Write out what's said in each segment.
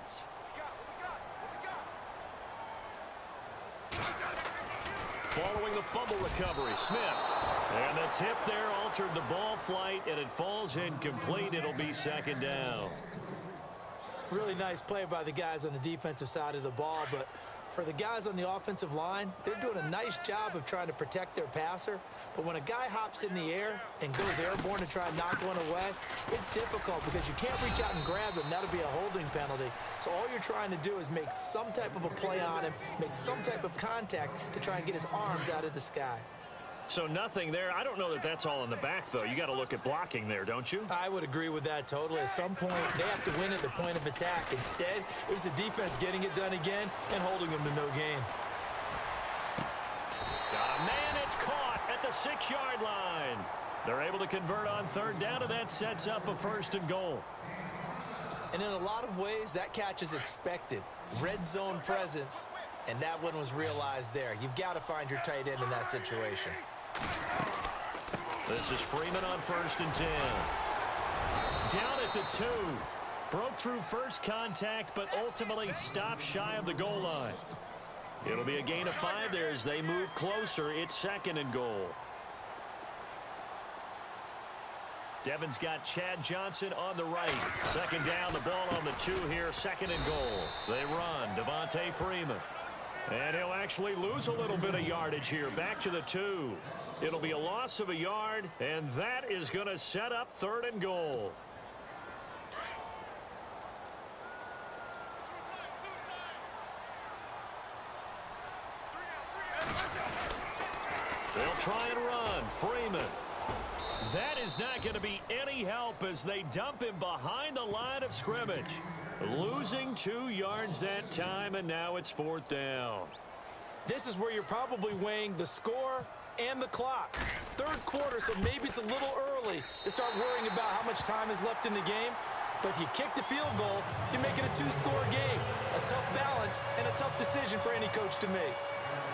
defense. Following the fumble recovery, Smith. And the tip there altered the ball flight, and it falls incomplete. It'll be second down. Really nice play by the guys on the defensive side of the ball, but for the guys on the offensive line, they're doing a nice job of trying to protect their passer. But when a guy hops in the air and goes airborne to try and knock one away, it's difficult because you can't reach out and grab him. That'll be a holding penalty. So all you're trying to do is make some type of a play on him, make some type of contact to try and get his arms out of the sky. So nothing there. I don't know that that's all in the back, though. You got to look at blocking there, don't you? I would agree with that totally. At some point, they have to win at the point of attack. Instead, it was the defense getting it done again and holding them to no gain. Got a man. It's caught at the 6-yard line. They're able to convert on third down, and that sets up a 1st and goal. And in a lot of ways, that catch is expected. Red zone presence, and that one was realized there. You've got to find your tight end in that situation. This is Freeman on 1st and 10. Down at the 2. Broke through first contact, but ultimately stopped shy of the goal line. It'll be a gain of 5 there as they move closer. It's 2nd and goal. Devon's got Chad Johnson on the right. 2nd down, the ball on the 2 here. 2nd and goal. They run. Devontae Freeman. And he'll actually lose a little bit of yardage here. Back to the 2. It'll be a loss of a yard, and that is going to set up 3rd and goal. They'll try and run. Freeman. That is not going to be any help as they dump him behind the line of scrimmage. Losing 2 yards that time, and now it's 4th down. This is where you're probably weighing the score and the clock. 3rd quarter, so maybe it's a little early to start worrying about how much time is left in the game. But if you kick the field goal, you're making a 2-score game. A tough balance and a tough decision for any coach to make.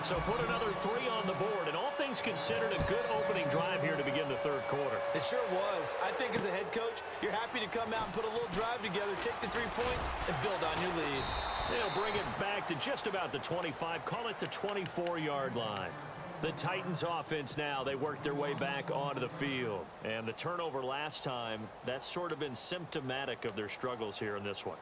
So put another 3 on the board, and all things considered, a good opening drive here to begin the 3rd quarter. It sure was. I think as a head coach, you're happy to come out and put a little drive together, take the 3 points, and build on your lead. They'll bring it back to just about the 25, call it the 24-yard line. The Titans offense now, they work their way back onto the field. And the turnover last time, that's sort of been symptomatic of their struggles here in this one.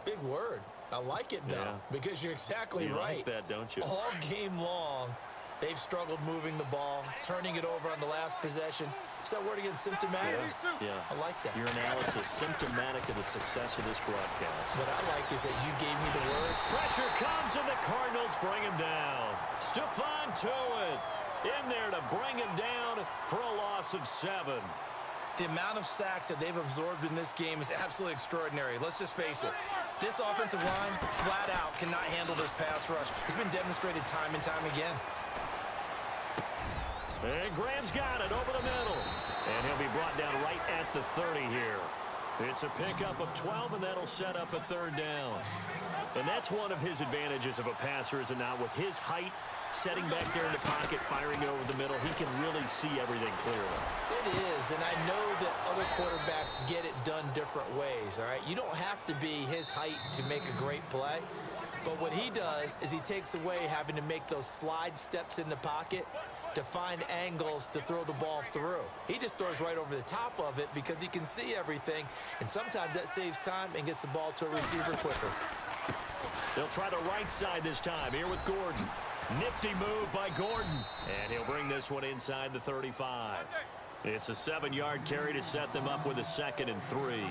Big word. I like it, though, because you're exactly right. You like that, don't you? All game long, they've struggled moving the ball, turning it over on the last possession. Is that word again, symptomatic? Yeah. I like that. Your analysis, symptomatic of the success of this broadcast. What I like is that you gave me the word. Pressure comes, and the Cardinals bring him down. Stephon Tuitt in there to bring him down for a loss of 7. The amount of sacks that they've absorbed in this game is absolutely extraordinary. Let's just face it. This offensive line, flat out, cannot handle this pass rush. It's been demonstrated time and time again. And Graham's got it over the middle. And he'll be brought down right at the 30 here. It's a pickup of 12, and that'll set up a 3rd down. And that's one of his advantages of a passer, is it not? With his height, setting back there in the pocket, firing it over the middle, he can really see everything clearly. It is, and I know that other quarterbacks get it done different ways, all right? You don't have to be his height to make a great play, but what he does is he takes away having to make those slide steps in the pocket to find angles to throw the ball through. He just throws right over the top of it because he can see everything, and sometimes that saves time and gets the ball to a receiver quicker. They'll try the right side this time, here with Gordon. Nifty move by Gordon, and he'll bring this one inside the 35. It's a 7-yard carry to set them up with a 2nd and 3.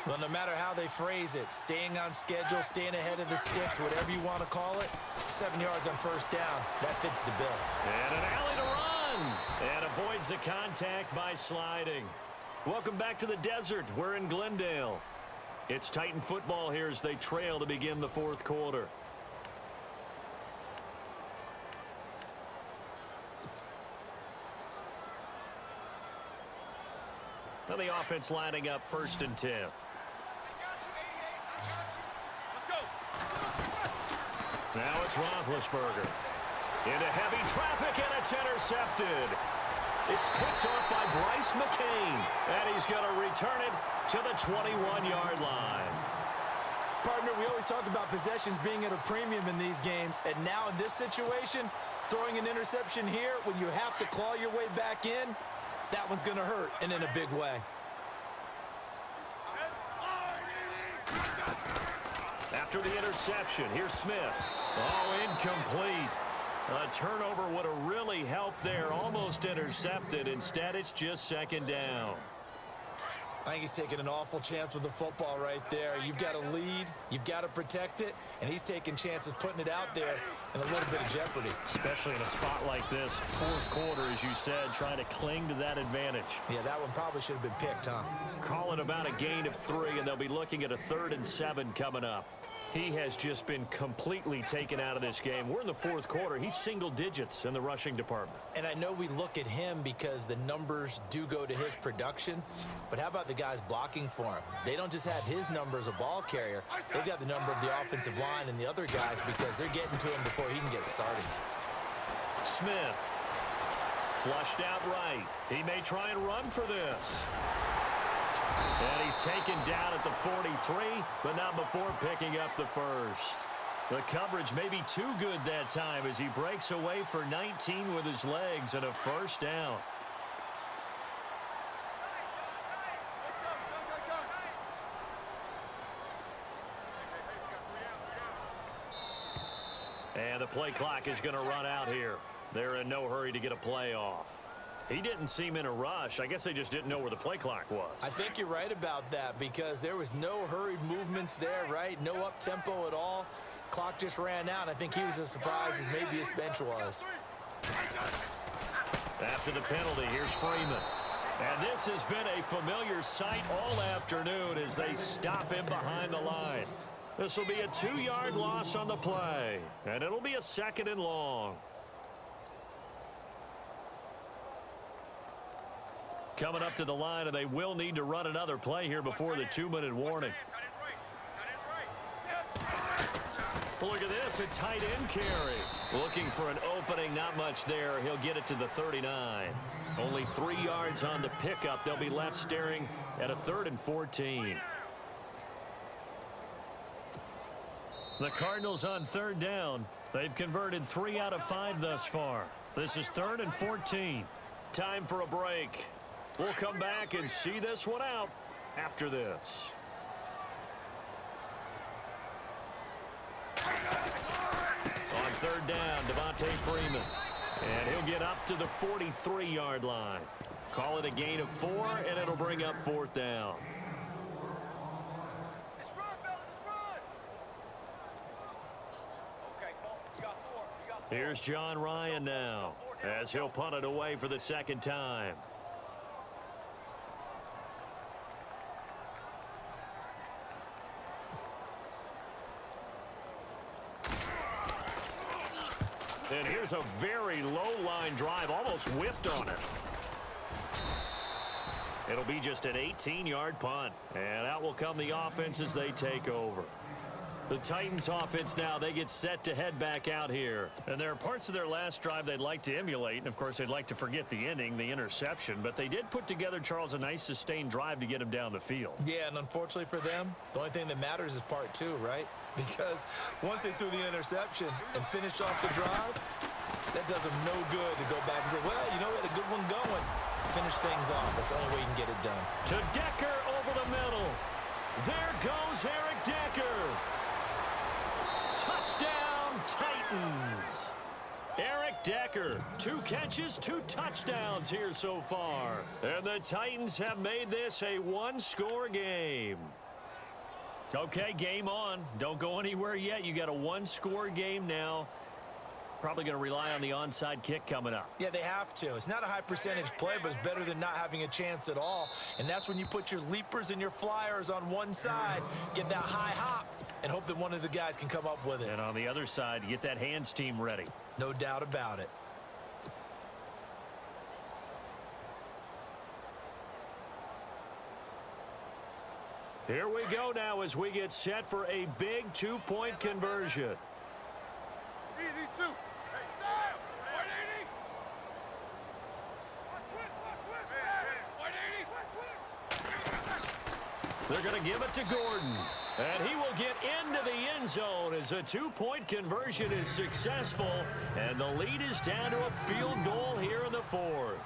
Well, no matter how they phrase it, staying on schedule, staying ahead of the sticks, whatever you want to call it, 7 yards on 1st down, that fits the bill. And an alley to run, and avoids the contact by sliding. Welcome back to the desert. We're in Glendale. It's Titan football here as they trail to begin the 4th quarter. Now the offense lining up 1st and 10. Now it's Roethlisberger. Into heavy traffic, and it's intercepted. It's picked off by Bryce McCain, and he's going to return it to the 21-yard line. partner, we always talk about possessions being at a premium in these games, and now in this situation, throwing an interception here when you have to claw your way back in, that one's going to hurt, and in a big way. After the interception, here's Smith. Oh, incomplete. A turnover would have really helped there. Almost intercepted. Instead, it's just second down. I think he's taking an awful chance with the football right there. You've got to lead. You've got to protect it. And he's taking chances putting it out there in a little bit of jeopardy. Especially in a spot like this, fourth quarter, as you said, trying to cling to that advantage. Yeah, that one probably should have been picked, huh? Call it about a gain of 3, and they'll be looking at a 3rd and 7 coming up. He has just been completely taken out of this game. We're in the fourth quarter. He's single digits in the rushing department. And I know we look at him because the numbers do go to his production, but how about the guys blocking for him? They don't just have his number as a ball carrier. They've got the number of the offensive line and the other guys because they're getting to him before he can get started. Smith. Flushed out right. He may try and run for this. And he's taken down at the 43, but not before picking up the first. The coverage may be too good that time as he breaks away for 19 with his legs and a first down. And the play clock is going to run out here. They're in no hurry to get a play off. He didn't seem in a rush. I guess they just didn't know where the play clock was. I think you're right about that because there was no hurried movements there, right? No up-tempo at all. Clock just ran out. I think he was as surprised as maybe his bench was. After the penalty, here's Freeman. And this has been a familiar sight all afternoon as they stop him behind the line. This will be a 2-yard loss on the play, and it'll be a 2nd and long. Coming up to the line, and they will need to run another play here before the 2-minute warning. Look at this, a tight end carry. Looking for an opening, not much there. He'll get it to the 39. Only 3 yards on the pickup. They'll be left staring at a 3rd and 14. The Cardinals on 3rd down. They've converted 3 out of 5 thus far. This is 3rd and 14. Time for a break. We'll come back and see this one out after this. On 3rd down, Devontae Freeman. And he'll get up to the 43-yard line. Call it a gain of 4, and it'll bring up 4th down. Here's John Ryan now, as he'll punt it away for the 2nd time. And here's a very low-line drive, almost whiffed on it. It'll be just an 18-yard punt. And out will come the offense as they take over. The Titans offense now, they get set to head back out here. And there are parts of their last drive they'd like to emulate. And, of course, they'd like to forget the ending, the interception. But they did put together, Charles, a nice sustained drive to get him down the field. Yeah, and unfortunately for them, the only thing that matters is part 2, right? Because once they threw the interception and finished off the drive, that does them no good to go back and say, well, you know, we had a good one going. Finish things off. That's the only way you can get it done. To Decker over the middle. There goes Eric Decker. Touchdown, Titans. Eric Decker, 2 catches, 2 touchdowns here so far. And the Titans have made this a 1-score game. Okay, game on. Don't go anywhere yet. You got a 1-score game now. Probably going to rely on the onside kick coming up. Yeah, they have to. It's not a high percentage play, but it's better than not having a chance at all. And that's when you put your leapers and your flyers on one side, get that high hop, and hope that one of the guys can come up with it. And on the other side, get that hands team ready. No doubt about it. Here we go now as we get set for a big 2-point conversion. These 2. They're going to give it to Gordon. And he will get end zone as a two-point conversion is successful, and the lead is down to a field goal here in the fourth.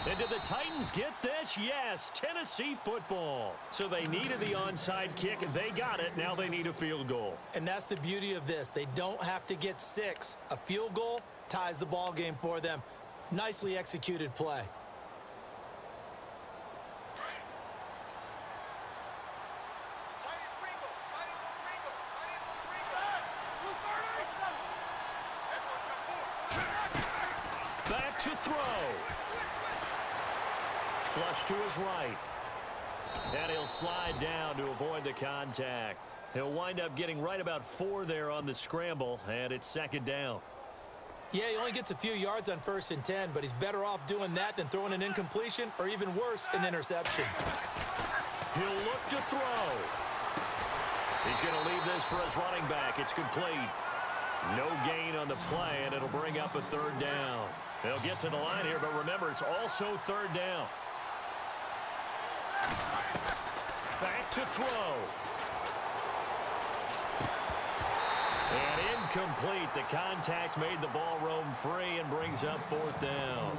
And did the Titans get this? Yes, Tennessee football. So they needed the onside kick. They got it. Now they need a field goal. And that's the beauty of this. They don't have to get 6. A field goal ties the ball game for them. Nicely executed play. Back to throw. Flush to his right. And he'll slide down to avoid the contact. He'll wind up getting right about 4 there on the scramble, and it's second down. Yeah, he only gets a few yards on 1st and 10, but he's better off doing that than throwing an incompletion or even worse, an interception. He'll look to throw. He's going to leave this for his running back. It's complete. No gain on the play, and it'll bring up a 3rd down. They'll get to the line here, but remember, it's also 3rd down. Back to throw. And incomplete. The contact made the ball roam free and brings up 4th down.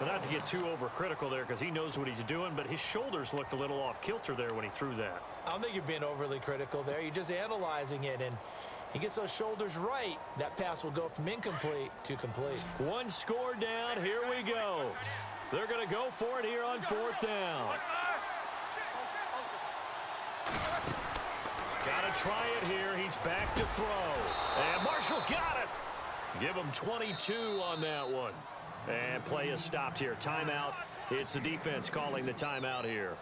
Well, not to get too overcritical there because he knows what he's doing, but his shoulders looked a little off kilter there when he threw that. I don't think you're being overly critical there. You're just analyzing it, and he gets those shoulders right. That pass will go from incomplete to complete. 1 score down. Here we go. They're going to go for it here on 4th down. Got to try it here. He's back to throw. And Marshall's got it. Give him 22 on that one. And play is stopped here. Timeout. It's the defense calling the timeout here.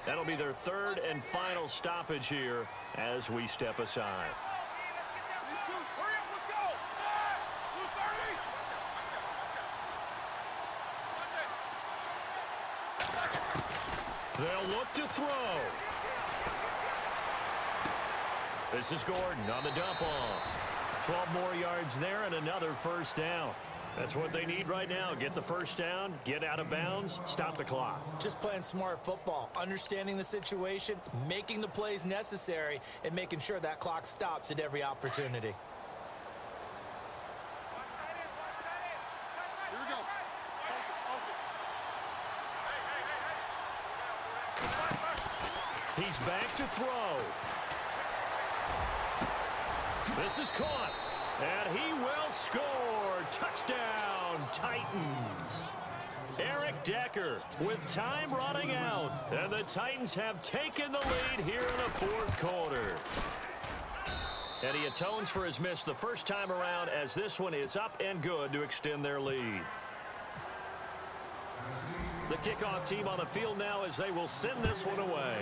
That'll be their 3rd and final stoppage here as we step aside. They'll look to throw. This is Gordon on the dump off. 12 more yards there and another 1st down. That's what they need right now. Get the 1st down, get out of bounds, stop the clock. Just playing smart football, understanding the situation, making the plays necessary, and making sure that clock stops at every opportunity. Here we go. He's back to throw. This is caught. And he will score. Touchdown, Titans. Eric Decker with time running out. And the Titans have taken the lead here in the 4th quarter. And he atones for his miss the first time around as this one is up and good to extend their lead. The kickoff team on the field now as they will send this one away.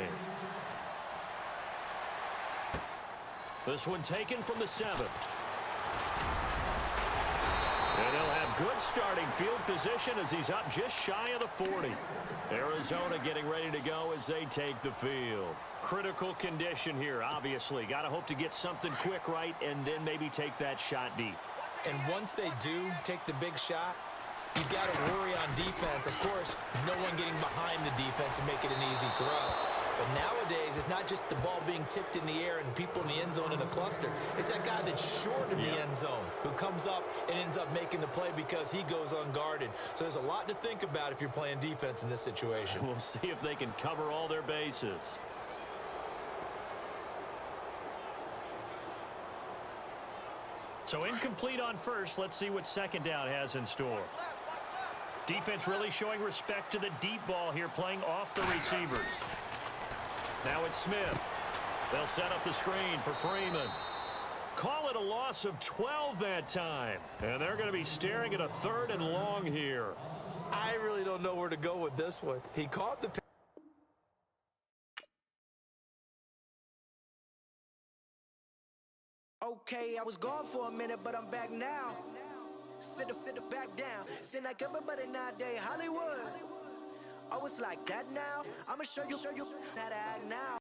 This one taken from the 7. And he'll have good starting field position as he's up just shy of the 40. Arizona getting ready to go as they take the field. Critical condition here, obviously. Got to hope to get something quick right and then maybe take that shot deep. And once they do take the big shot, you got to worry on defense. Of course, no one getting behind the defense and make it an easy throw. But nowadays, it's not just the ball being tipped in the air and people in the end zone in a cluster. It's that guy that's short of the end zone who comes up and ends up making the play because he goes unguarded. So there's a lot to think about if you're playing defense in this situation. We'll see if they can cover all their bases. So incomplete on 1st. Let's see what 2nd down has in store. Defense really showing respect to the deep ball here, playing off the receivers. Now it's Smith. They'll set up the screen for Freeman. Call it a loss of 12 that time. And they're going to be staring at a 3rd and long here. I really don't know where to go with this one. He caught the Okay, I was gone for a minute, but I'm back now. Sit back down. Seem like everybody nowadays Hollywood. Oh, it's like that now? I'ma show you how to act now.